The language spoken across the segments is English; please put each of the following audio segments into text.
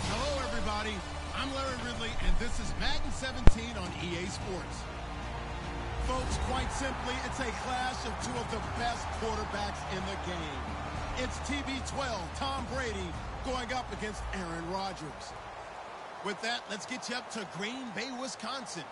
Hello, everybody. I'm Larry Ridley, and this is Madden 17 on EA Sports. Folks, quite simply, it's a clash of two of the best quarterbacks in the game. It's TB12, Tom Brady, going up against Aaron Rodgers. With that, let's get you up to Green Bay, Wisconsin,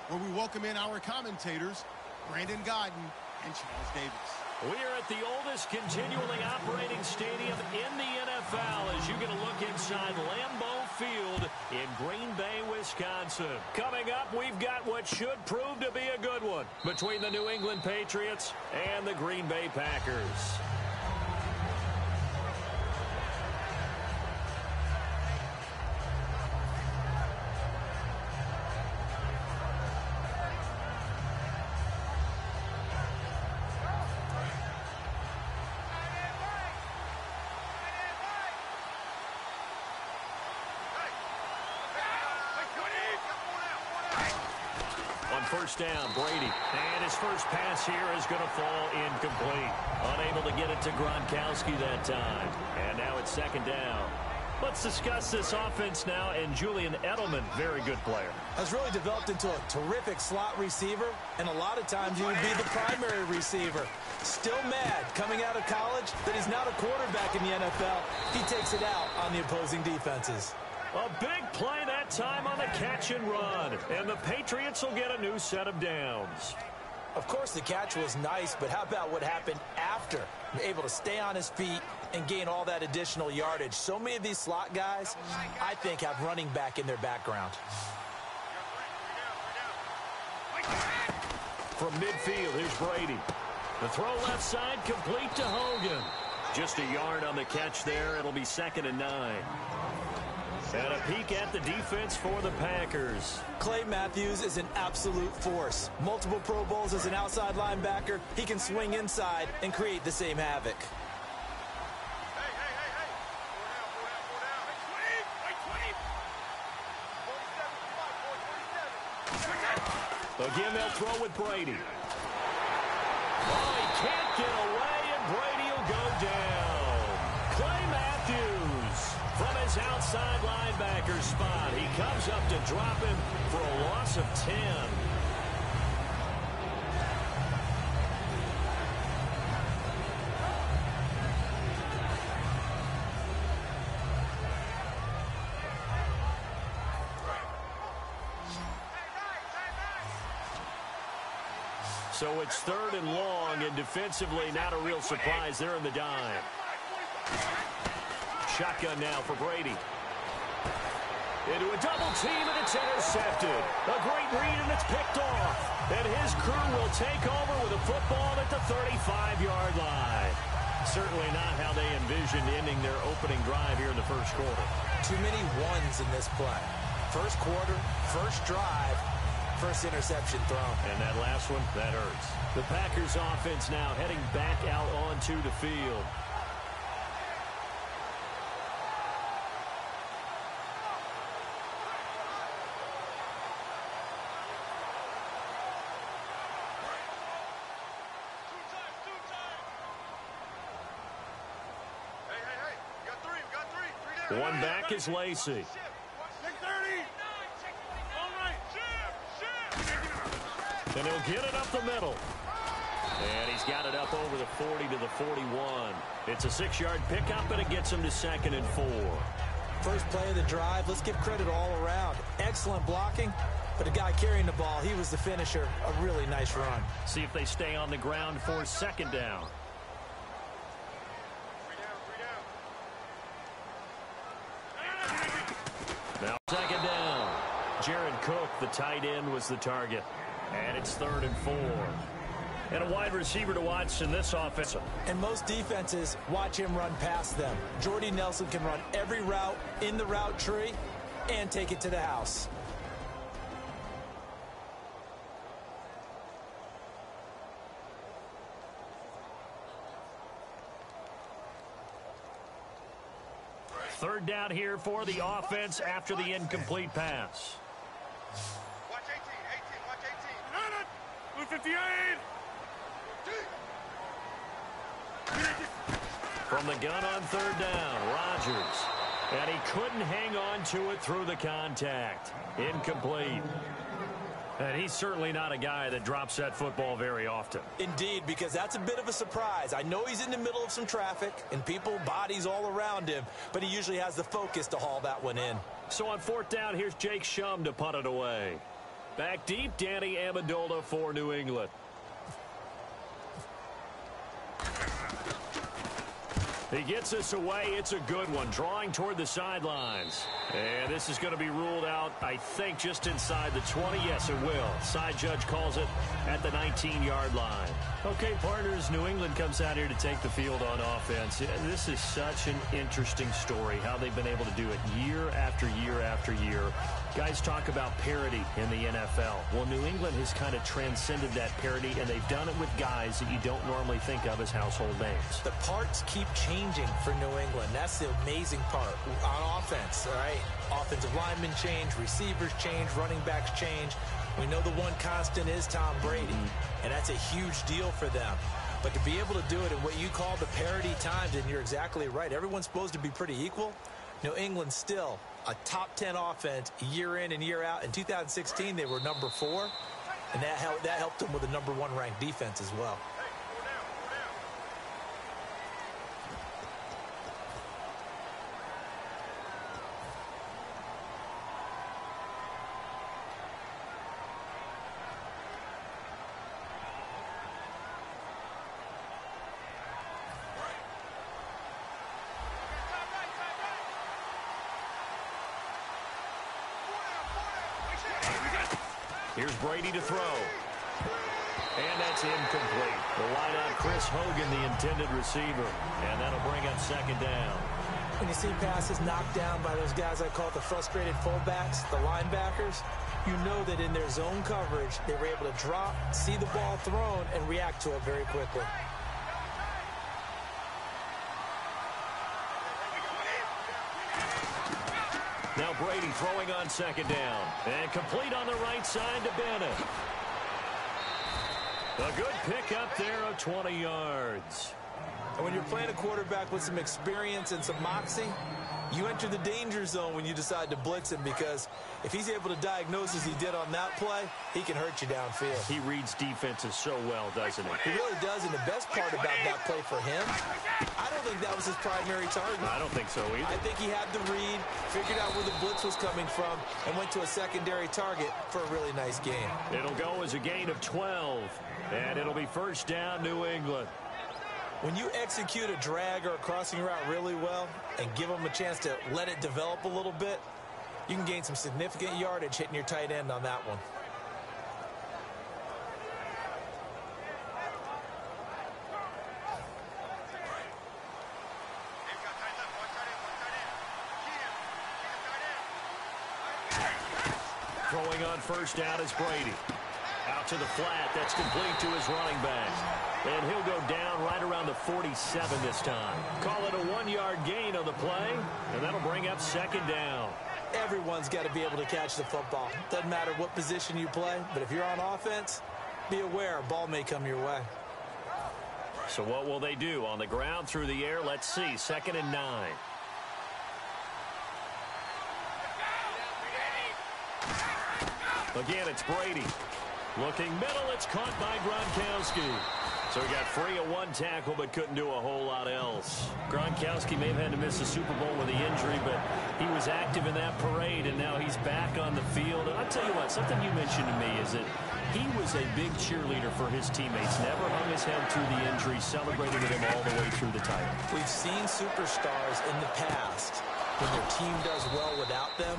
where we welcome in our commentators, Brandon Godden and Charles Davis. We are at the oldest continually operating stadium in the NFL as you get a look inside Lambeau Field in Green Bay, Wisconsin. Coming up, we've got what should prove to be a good one between the New England Patriots and the Green Bay Packers. First down, Brady. And his first pass here is going to fall incomplete. Unable to get it to Gronkowski that time. And now it's second down. Let's discuss this offense now. And Julian Edelman, very good player. Has really developed into a terrific slot receiver. And a lot of times he would be the primary receiver. Still mad coming out of college that he's not a quarterback in the NFL. He takes it out on the opposing defenses. A big play that time on the catch and run. And the Patriots will get a new set of downs. Of course, the catch was nice, but how about what happened after? Able to stay on his feet and gain all that additional yardage. So many of these slot guys, I think, have running back in their background. From midfield, here's Brady. The throw left side, complete to Hogan. Just a yard on the catch there. It'll be 2nd and 9. And a peek at the defense for the Packers. Clay Matthews is an absolute force. Multiple Pro Bowls as an outside linebacker. He can swing inside and create the same havoc. Again, they'll throw with Brady. Oh, he can't get away, and Brady will go down. Clay Matthews from his outside linebacker spot. He comes up to drop him for a loss of 10. So it's 3rd and long, and defensively not a real surprise. They're in the dime. Shotgun now for Brady. Into a double team, and it's intercepted. A great read, and it's picked off. And his crew will take over with a football at the 35-yard line. Certainly not how they envisioned ending their opening drive here in the first quarter. Too many ones in this play. First quarter, first drive, first interception thrown. And that last one, that hurts. The Packers offense now heading back out onto the field. One back is Lacey. And he'll get it up the middle. And he's got it up over the 40 to the 41. It's a 6-yard pickup, and it gets him to 2nd and 4. First play of the drive, let's give credit all around. Excellent blocking, but the guy carrying the ball, he was the finisher. A really nice run. See if they stay on the ground for 2nd down. Now 2nd down. Jared Cook, the tight end, was the target. And it's 3rd and 4. And a wide receiver to watch in this offense. And most defenses watch him run past them. Jordy Nelson can run every route in the route tree and take it to the house. Third down here for the offense after the incomplete pass. Watch 18, watch 18. 58. From the gun on third down, Rodgers. And he couldn't hang on to it through the contact. Incomplete. And he's certainly not a guy that drops that football very often. Indeed, because that's a bit of a surprise. I know he's in the middle of some traffic and people, bodies all around him, but he usually has the focus to haul that one in. So on fourth down, here's Jake Shum to punt it away. Back deep, Danny Amendola for New England. He gets us away. It's a good one. Drawing toward the sidelines. And this is going to be ruled out, I think, just inside the 20. Yes, it will. Side judge calls it at the 19-yard line. Okay, partners, New England comes out here to take the field on offense. This is such an interesting story, how they've been able to do it year after year after year. Guys talk about parity in the NFL. Well, New England has kind of transcended that parity, and they've done it with guys that you don't normally think of as household names. The parts keep changing for New England. That's the amazing part on offense, all right? Offensive linemen change, receivers change, running backs change. We know the one constant is Tom Brady, and that's a huge deal for them. But to be able to do it in what you call the parity times, and you're exactly right, everyone's supposed to be pretty equal. New England still a top 10 offense year in and year out. In 2016, they were number 4, and that helped them with a number 1 ranked defense as well. Here's Brady to throw. And that's incomplete. The wideout, Chris Hogan, the intended receiver. And that'll bring up second down. When you see passes knocked down by those guys I call the frustrated fullbacks, the linebackers, you know that in their zone coverage, they were able to drop, see the ball thrown, and react to it very quickly. Now Brady throwing on second down. And complete on the right side to Bennett. A good pick up there of 20 yards. And when you're playing a quarterback with some experience and some moxie, you enter the danger zone when you decide to blitz him, because if he's able to diagnose as he did on that play, he can hurt you downfield. He reads defenses so well, doesn't he? He really does, and the best part about that play for him, I don't think that was his primary target. I don't think so either. I think he had the read, figured out where the blitz was coming from, and went to a secondary target for a really nice game. It'll go as a gain of 12, and it'll be first down, New England. When you execute a drag or a crossing route really well and give them a chance to let it develop a little bit, you can gain some significant yardage hitting your tight end on that one. Throwing on first down is Brady. Out to the flat. That's complete to his running back. And he'll go down right around the 47 this time. Call it a 1-yard gain on the play, and that'll bring up second down. Everyone's got to be able to catch the football. Doesn't matter what position you play, but if you're on offense, be aware a ball may come your way. So what will they do? On the ground, through the air, let's see. 2nd and 9. Again, it's Brady. Looking middle, it's caught by Gronkowski. So he got free of one tackle, but couldn't do a whole lot else. Gronkowski may have had to miss the Super Bowl with the injury, but he was active in that parade, and now he's back on the field. And I'll tell you what, something you mentioned to me is that he was a big cheerleader for his teammates. Never hung his head through the injury, celebrated with him all the way through the title. We've seen superstars in the past, when their team does well without them,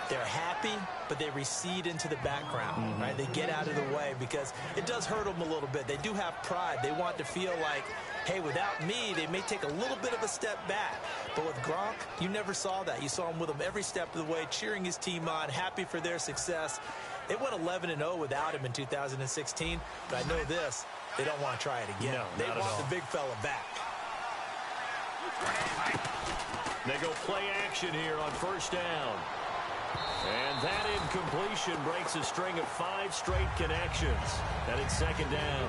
they're happy, but they recede into the background, right? They get out of the way because it does hurt them a little bit. They do have pride. They want to feel like, hey, without me, they may take a little bit of a step back. But with Gronk, you never saw that. You saw him with him every step of the way, cheering his team on, happy for their success. They went 11-0 without him in 2016, but I know this, they don't want to try it again. No, they want the big fella back. They go play action here on first down. And that incompletion breaks a string of 5 straight connections. And it's second down.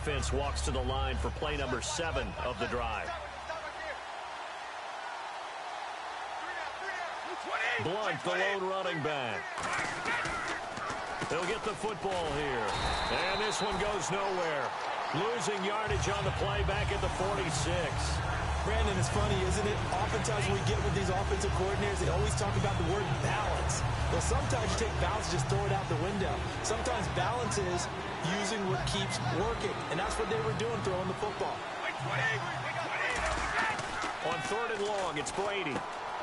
offense walks to the line for play number 7 of the drive. Blunt, the lone running back. They'll get the football here. And this one goes nowhere. Losing yardage on the play back at the 46. Brandon, it's funny, isn't it? Oftentimes when we get with these offensive coordinators, they always talk about the word balance. Well, sometimes you take balance and just throw it out the window. Sometimes balance is using what keeps working. And that's what they were doing, throwing the football. On 3rd and long, it's Brady.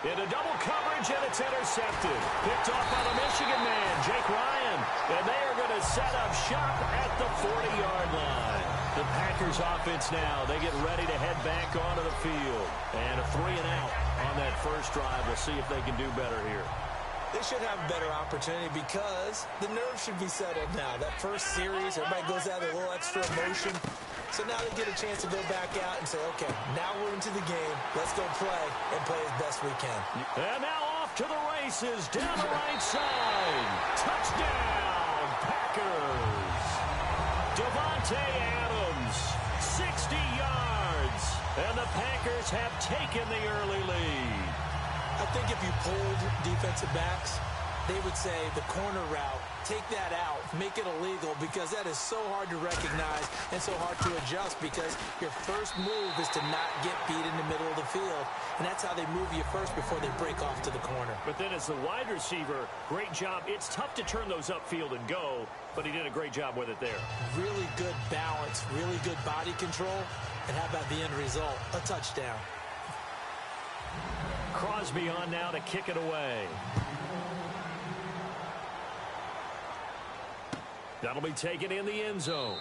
Into double coverage, and it's intercepted. Picked off by the Michigan man, Jake Ryan. And they are going to set up shop at the 40-yard line. The Packers offense now, they get ready to head back onto the field. And a 3 and out on that first drive. We'll see if they can do better here. They should have a better opportunity because the nerves should be settled now. That first series, everybody goes out with a little extra emotion. So now they get a chance to go back out and say, okay, now we're into the game. Let's go play and play as best we can. And now off to the races down the right side. Touchdown, Packers. Devontae Adams, 60 yards. And the Packers have taken the early lead. I think if you pulled defensive backs, they would say the corner route, take that out, make it illegal, because that is so hard to recognize and so hard to adjust, because your first move is to not get beat in the middle of the field. And that's how they move you first before they break off to the corner. But then as the wide receiver, great job. It's tough to turn those upfield and go, but he did a great job with it there. Really good balance, really good body control. And how about the end result? A touchdown. Crosby on now to kick it away. That'll be taken in the end zone.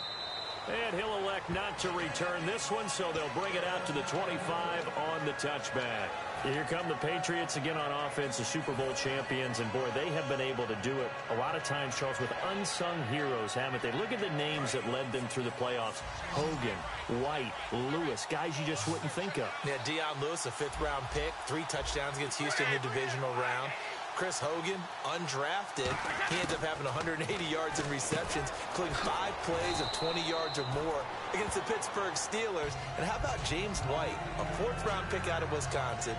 And he'll elect not to return this one, so they'll bring it out to the 25 on the touchback. Here come the Patriots again on offense, the Super Bowl champions, and boy, they have been able to do it a lot of times, Charles, with unsung heroes, haven't they? Look at the names that led them through the playoffs. Hogan, White, Lewis, guys you just wouldn't think of. Yeah, Deion Lewis, a 5th-round pick, 3 touchdowns against Houston in the divisional round. Chris Hogan, undrafted. He ends up having 180 yards in receptions, including 5 plays of 20 yards or more against the Pittsburgh Steelers. And how about James White, a 4th-round pick out of Wisconsin?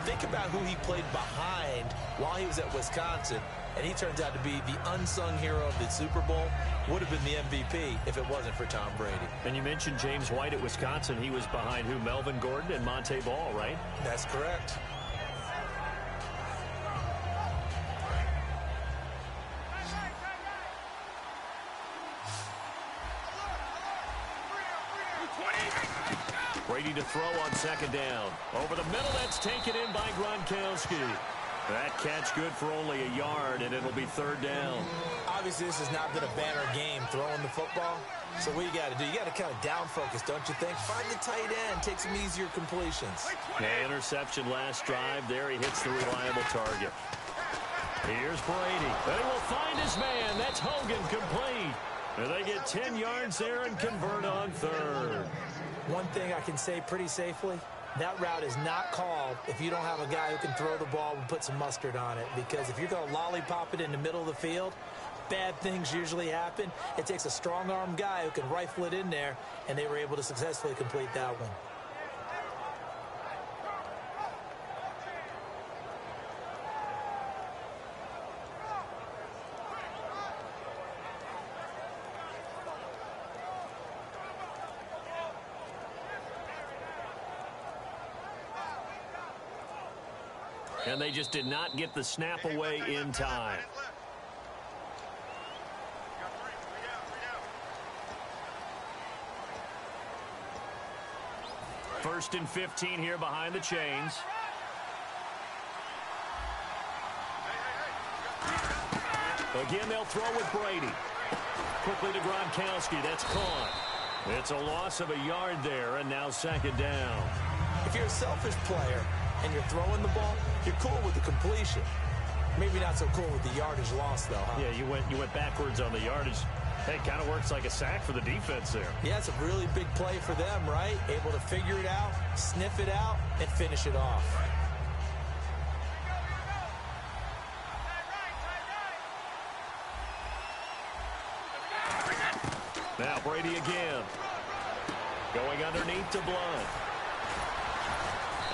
Think about who he played behind while he was at Wisconsin, and he turns out to be the unsung hero of the Super Bowl. Would have been the MVP if it wasn't for Tom Brady. And you mentioned James White at Wisconsin. He was behind who? Melvin Gordon and Monte Ball, right? That's correct. Brady to throw on 2nd down. Over the middle, that's taken in by Gronkowski. That catch good for only a yard, and it'll be 3rd down. Obviously, this has not been a banner game throwing the football. So what you got to do, you got to kind of down focus, don't you think? Find the tight end, take some easier completions. Yeah, interception last drive. There he hits the reliable target. Here's Brady. And he will find his man. That's Hogan, complete. And they get 10 yards there and convert on 3rd. One thing I can say pretty safely, that route is not called if you don't have a guy who can throw the ball and put some mustard on it. Because if you're going to lollipop it in the middle of the field, bad things usually happen. It takes a strong-arm guy who can rifle it in there, and they were able to successfully complete that one. And they just did not get the snap away in time. First and 15 here behind the chains. Again, they'll throw with Brady. Quickly to Gronkowski. That's caught. It's a loss of a yard there, and now 2nd down. If you're a selfish player and you're throwing the ball, you're cool with the completion. Maybe not so cool with the yardage loss, though, huh? Yeah, you went backwards on the yardage. Hey, kind of works like a sack for the defense there. Yeah, it's a really big play for them, right? Able to figure it out, sniff it out, and finish it off. Now Brady again. Going underneath to Blunt.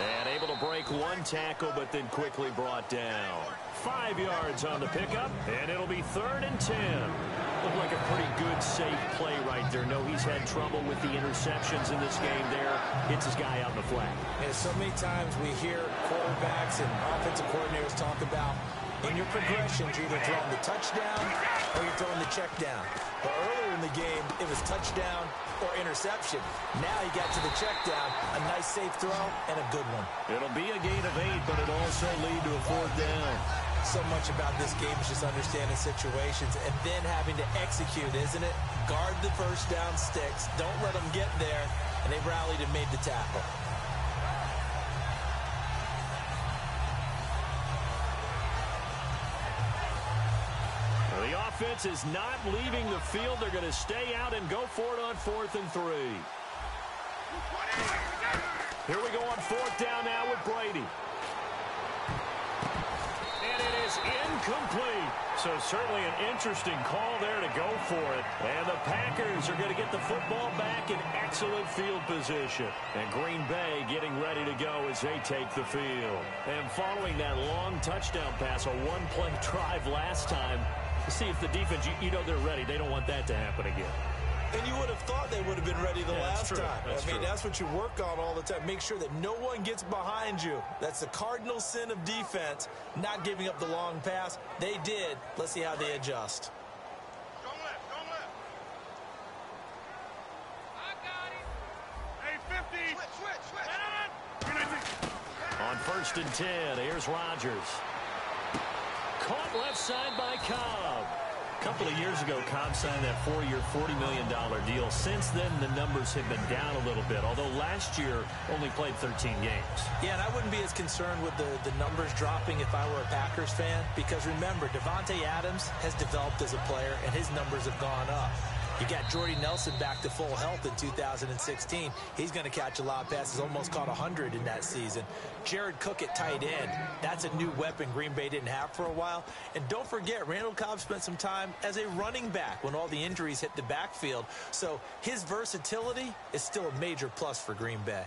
And able to break one tackle, but then quickly brought down. 5 yards on the pickup, and it'll be 3rd and 10. Looked like a pretty good, safe play right there. No, he's had trouble with the interceptions in this game there. Hits his guy out in the flat. And so many times we hear quarterbacks and offensive coordinators talk about in your progressions, you're either throwing the touchdown or you're throwing the check down. But earlier in the game, it was touchdown or interception. Now he got to the check down, a nice safe throw, and a good one. It'll be a gain of 8, but it'll also lead to a 4th down. So much about this game is just understanding situations and then having to execute, isn't it? Guard the first down sticks. Don't let them get there. And they rallied and made the tackle. The offense is not leaving the field. They're going to stay out and go for it on 4th and 3. Here we go on 4th down now with Brady. And it is incomplete. So certainly an interesting call there to go for it. And the Packers are going to get the football back in excellent field position. And Green Bay getting ready to go as they take the field. And following that long touchdown pass, a one-play drive last time, to see if the defense, you know they're ready. They don't want that to happen again. And you would have thought they would have been ready the last time. I mean, that's what you work on all the time. Make sure that no one gets behind you. That's the cardinal sin of defense, not giving up the long pass. They did. Let's see how they adjust. Go left, go left. I got it. Hey, 50. Switch. On 1st and 10, here's Rodgers. Caught left side by Cobb. A couple of years ago, Cobb signed that 4-year, $40 million deal. Since then, the numbers have been down a little bit, although last year only played 13 games. Yeah, and I wouldn't be as concerned with the numbers dropping if I were a Packers fan, because remember, Davante Adams has developed as a player, and his numbers have gone up. You got Jordy Nelson back to full health in 2016. He's going to catch a lot of passes, almost caught 100 in that season. Jared Cook at tight end. That's a new weapon Green Bay didn't have for a while. And don't forget, Randall Cobb spent some time as a running back when all the injuries hit the backfield. So his versatility is still a major plus for Green Bay.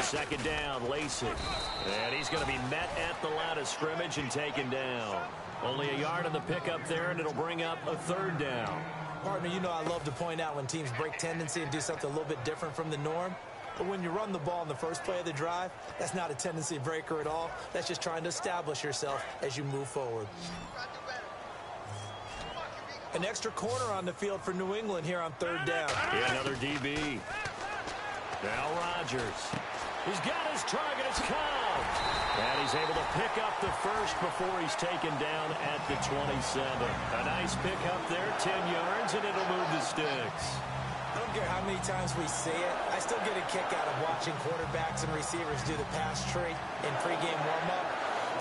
Second down, Lacey. And he's going to be met at the line of scrimmage and taken down. Only a yard on the pickup there, and it'll bring up a 3rd down. Partner, you know I love to point out when teams break tendency and do something a little bit different from the norm. But when you run the ball in the first play of the drive, that's not a tendency breaker at all. That's just trying to establish yourself as you move forward. An extra corner on the field for New England here on 3rd down. Yeah, another DB. Now Rodgers. He's got his target. It's Cobb. And he's able to pick up the first before he's taken down at the 27. A nice pick up there, 10 yards, and it'll move the sticks. I don't care how many times we see it. I still get a kick out of watching quarterbacks and receivers do the pass tree in pregame warm-up.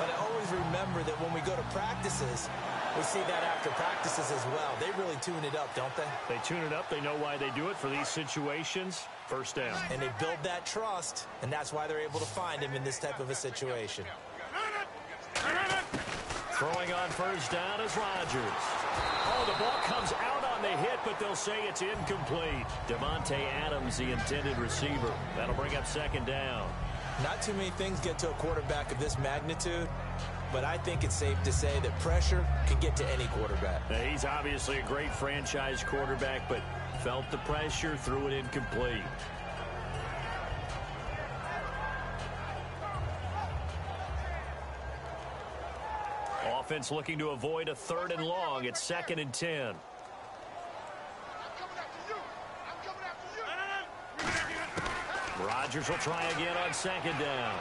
But I always remember that when we go to practices, we see that after practices as well. They really tune it up, don't they? They tune it up. They know why they do it for these situations. 1st down. And they build that trust, and that's why they're able to find him in this type of a situation. Throwing on 1st down is Rodgers. Oh, the ball comes out on the hit, but they'll say it's incomplete. Davante Adams, the intended receiver. That'll bring up 2nd down. Not too many things get to a quarterback of this magnitude, but I think it's safe to say that pressure can get to any quarterback. Now, he's obviously a great franchise quarterback, but felt the pressure, threw it incomplete. Offense looking to avoid a 3rd and long. It's 2nd and 10. Rodgers will try again on 2nd down.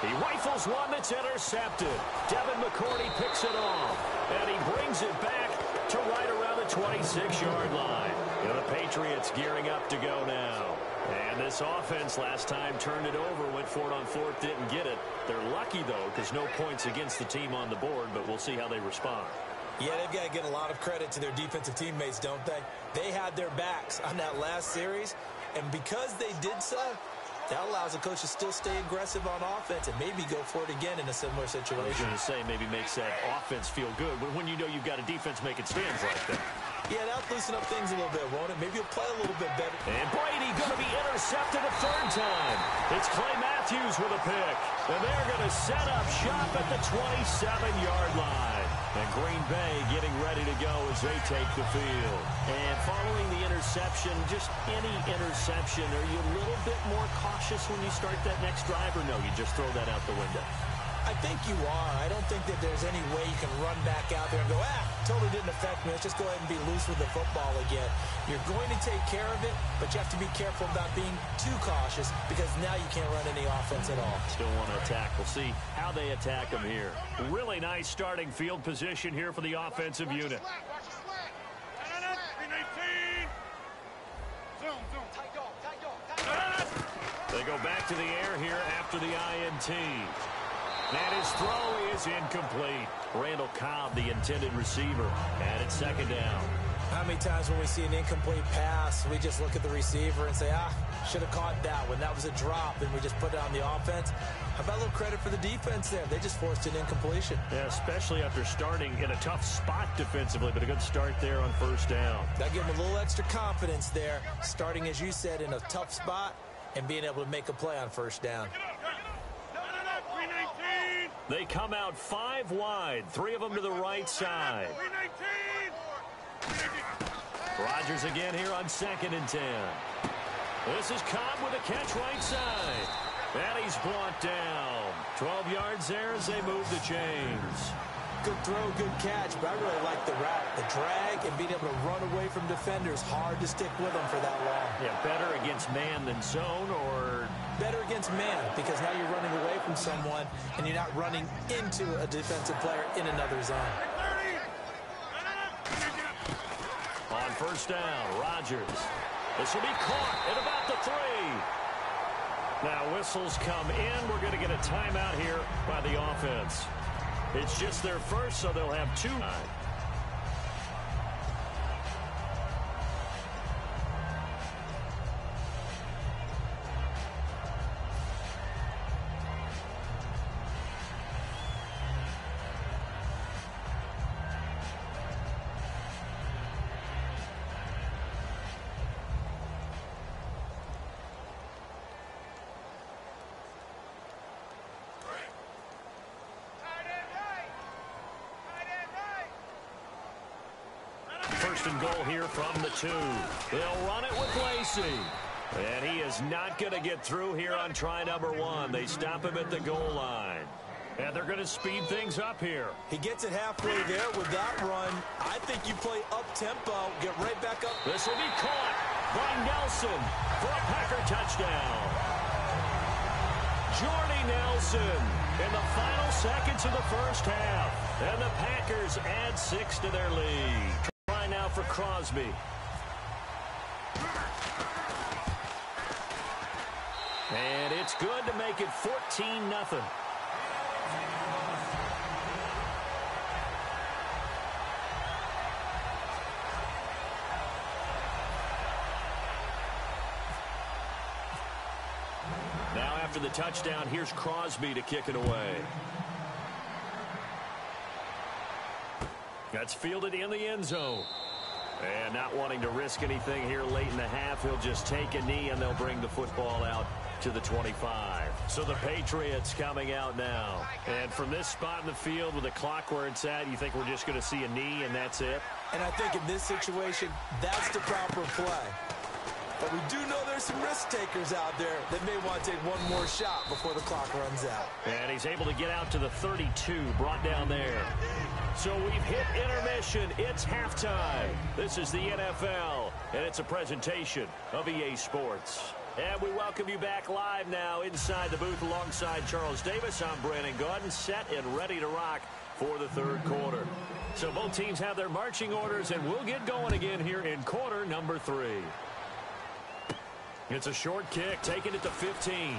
He rifles one that's intercepted. Devin McCourty picks it off, and he brings it back to right around the 26-yard line. You know, the Patriots gearing up to go now. And this offense last time turned it over, went for it on 4th, didn't get it. They're lucky, though, because no points against the team on the board, but we'll see how they respond. Yeah, they've got to get a lot of credit to their defensive teammates, don't they? They had their backs on that last series, and because they did so, that allows the coach to still stay aggressive on offense and maybe go for it again in a similar situation. I was going to say maybe makes that offense feel good when you know you've got a defense making stands like that. Yeah, that'll loosen up things a little bit, won't it? Maybe he'll play a little bit better. And Brady going to be intercepted a third time. It's Clay Matthews with a pick. And they're going to set up shop at the 27-yard line. And Green Bay getting ready to go as they take the field. And following the interception, just any interception, are you a little bit more cautious when you start that next drive, or no, you just throw that out the window? I think you are. I don't think that there's any way you can run back out there and go, totally didn't affect me. Let's just go ahead and be loose with the football again. You're going to take care of it, but you have to be careful about being too cautious because now you can't run any offense at all. Still want to attack. We'll see how they attack them here. Really nice starting field position here for the offensive unit. They go back to the air here after the INT. And his throw is incomplete. Randall Cobb, the intended receiver, and it's second down. How many times when we see an incomplete pass, we just look at the receiver and say, should have caught that one. That was a drop, and we just put it on the offense. How about a little credit for the defense there? They just forced an incompletion. Yeah, especially after starting in a tough spot defensively, but a good start there on first down. That gave them a little extra confidence there, starting, as you said, in a tough spot and being able to make a play on first down. They come out 5 wide, 3 of them to the right side. Rodgers again here on 2nd and 10. This is Cobb with a catch right side. And he's brought down. 12 yards there as they move the chains. Good throw, good catch, but I really like the route, the drag, and being able to run away from defenders. Hard to stick with them for that long. Yeah, better against man than zone, or better against man, because now you're running away from someone and you're not running into a defensive player in another zone. On first down, Rodgers. This will be caught at about the 3. Now whistles come in. We're going to get a timeout here by the offense. It's just their first, so they'll have 2. First and goal here from the 2. They'll run it with Lacey. And he is not going to get through here on try number 1. They stop him at the goal line. And they're going to speed things up here. He gets it halfway there with that run. I think you play up-tempo, get right back up. This will be caught by Nelson for a Packer touchdown. Jordy Nelson in the final seconds of the first half. And the Packers add 6 to their lead. Try now for Crosby. And it's good to make it 14-0. Now after the touchdown, here's Crosby to kick it away. That's fielded in the end zone. And not wanting to risk anything here late in the half, he'll just take a knee and they'll bring the football out to the 25. So the Patriots coming out now. And from this spot in the field with the clock where it's at, you think we're just going to see a knee and that's it? And I think in this situation, that's the proper play. But we do know there's some risk takers out there that may want to take one more shot before the clock runs out. And he's able to get out to the 32, brought down there. So we've hit intermission. It's halftime. This is the NFL, and it's a presentation of EA Sports. And we welcome you back live now inside the booth alongside Charles Davis. I'm Brandon Gaudin, set and ready to rock for the third quarter. So both teams have their marching orders, and we'll get going again here in quarter number 3. It's a short kick, taking it to 15.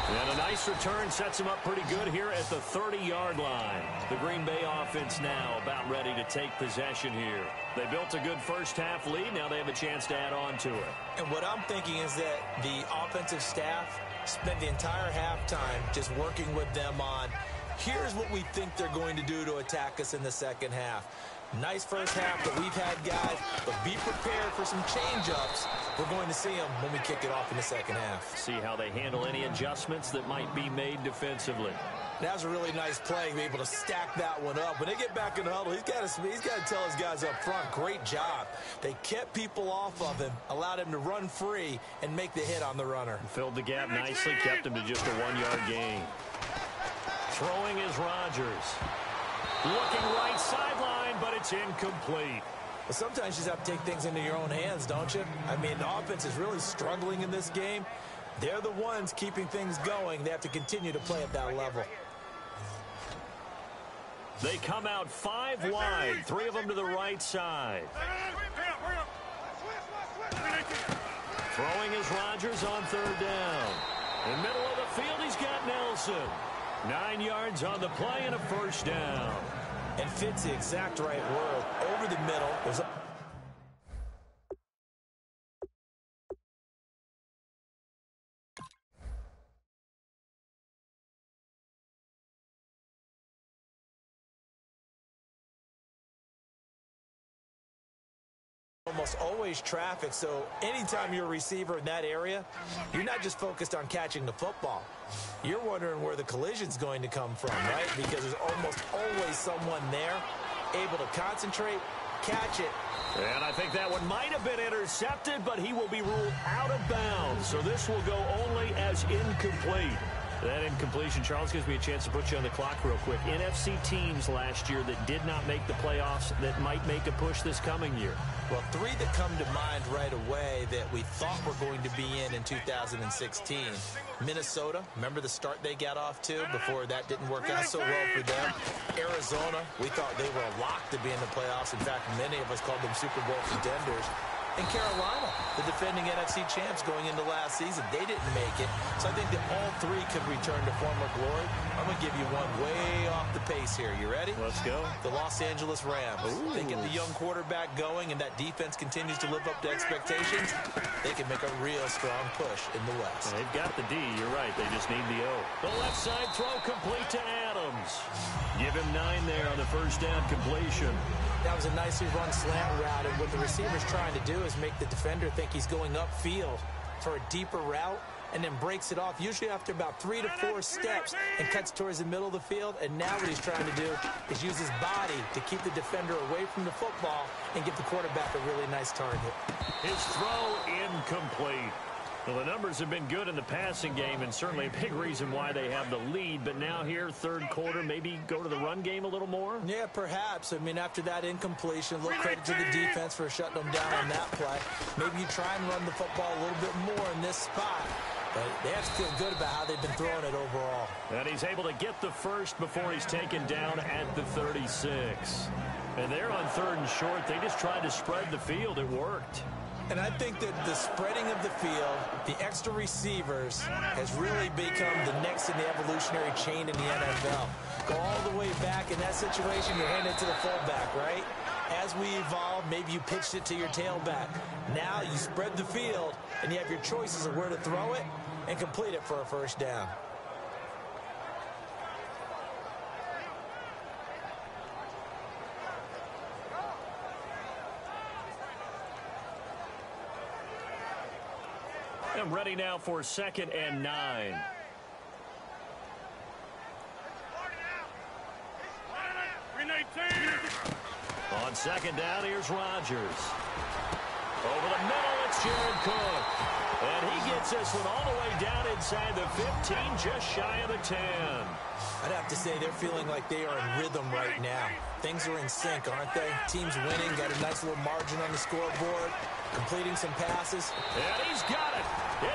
And a nice return sets him up pretty good here at the 30-yard line. The Green Bay offense now about ready to take possession here. They built a good first-half lead. Now they have a chance to add on to it. And what I'm thinking is that the offensive staff spent the entire halftime just working with them on, here's what we think they're going to do to attack us in the second half. Nice first half that we've had, guys, but be prepared for some change-ups. We're going to see them when we kick it off in the second half. See how they handle any adjustments that might be made defensively. That was a really nice play, be able to stack that one up. When they get back in the huddle, he's got to tell his guys up front, great job. They kept people off of him, allowed him to run free, and make the hit on the runner. Filled the gap nicely, kept him to just a 1-yard gain. Throwing is Rodgers. Looking right sideline, but it's incomplete. Well, sometimes you just have to take things into your own hands, don't you? I mean, the offense is really struggling in this game. They're the ones keeping things going. They have to continue to play at that level. They come out 5 wide, 3 of them to the right side. Throwing is Rodgers on 3rd down. In the middle of the field, he's got Nelson. 9 yards on the play and a 1st down. And fits the exact right word. Over the middle. There's a almost always traffic, so anytime you're a receiver in that area, you're not just focused on catching the football. You're wondering where the collision's going to come from, right? Because there's almost always someone there able to concentrate, catch it. And I think that one might have been intercepted, but he will be ruled out of bounds. So this will go only as incomplete. That incompletion, Charles, gives me a chance to put you on the clock real quick. NFC teams last year that did not make the playoffs that might make a push this coming year. Well, 3 that come to mind right away that we thought were going to be in 2016. Minnesota, remember the start they got off to before that didn't work out so well for them. Arizona, we thought they were a lock to be in the playoffs. In fact, many of us called them Super Bowl contenders. And Carolina, the defending NFC champs going into last season, they didn't make it. So I think that all 3 could return to former glory. I'm going to give you one way off the pace here. You ready? Let's go. The Los Angeles Rams. They get the young quarterback going, and that defense continues to live up to expectations. They can make a real strong push in the West. They've got the D. You're right. They just need the O. The left side throw complete to Adams. Give him 9 there on the 1st down completion. That was a nicely run slant route, and what the receiver's trying to do is make the defender think he's going upfield for a deeper route and then breaks it off, usually after about 3 to 4 steps, and cuts towards the middle of the field. And now what he's trying to do is use his body to keep the defender away from the football and give the quarterback a really nice target. His throw incomplete. Well, the numbers have been good in the passing game, and certainly a big reason why they have the lead. But now here, 3rd quarter, maybe go to the run game a little more? Yeah, perhaps. I mean, after that incompletion, a little credit to the defense for shutting them down on that play. Maybe you try and run the football a little bit more in this spot. But they have to feel good about how they've been throwing it overall. And he's able to get the first before he's taken down at the 36. And they're on 3rd and short. They just tried to spread the field. It worked. And I think that the spreading of the field, the extra receivers, has really become the next in the evolutionary chain in the NFL. Go all the way back in that situation, you're handing it to the fullback, right? As we evolve, maybe you pitched it to your tailback. Now you spread the field, and you have your choices of where to throw it and complete it for a 1st down. And ready now for 2nd and 9. On 2nd down, here's Rodgers. Over the middle, it's Jared Cook. And he gets this one all the way down inside the 15, just shy of the 10. I'd have to say they're feeling like they are in rhythm right now. Things are in sync, aren't they? Team's winning, got a nice little margin on the scoreboard, completing some passes. And he's got it.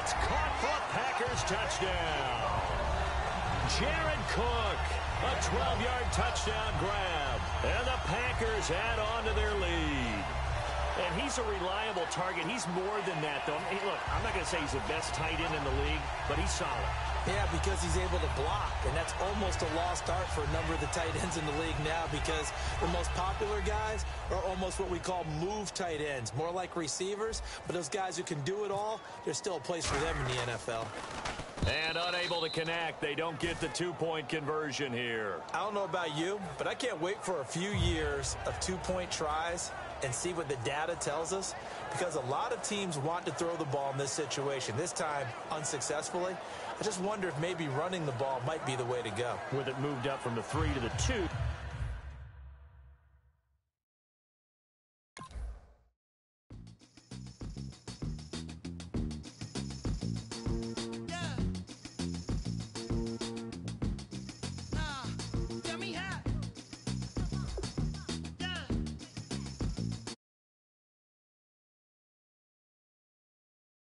It's caught for a Packers touchdown. Jared Cook, a 12-yard touchdown grab. And the Packers add on to their lead. And he's a reliable target. He's more than that, though. Hey, look, I'm not going to say he's the best tight end in the league, but he's solid. Yeah, because he's able to block, and that's almost a lost art for a number of the tight ends in the league now because the most popular guys are almost what we call move tight ends, more like receivers, but those guys who can do it all, there's still a place for them in the NFL. And unable to connect. They don't get the two-point conversion here. I don't know about you, but I can't wait for a few years of two-point tries and see what the data tells us, because a lot of teams want to throw the ball in this situation, this time unsuccessfully. I just wonder if maybe running the ball might be the way to go. With it moved up from the 3 to the 2.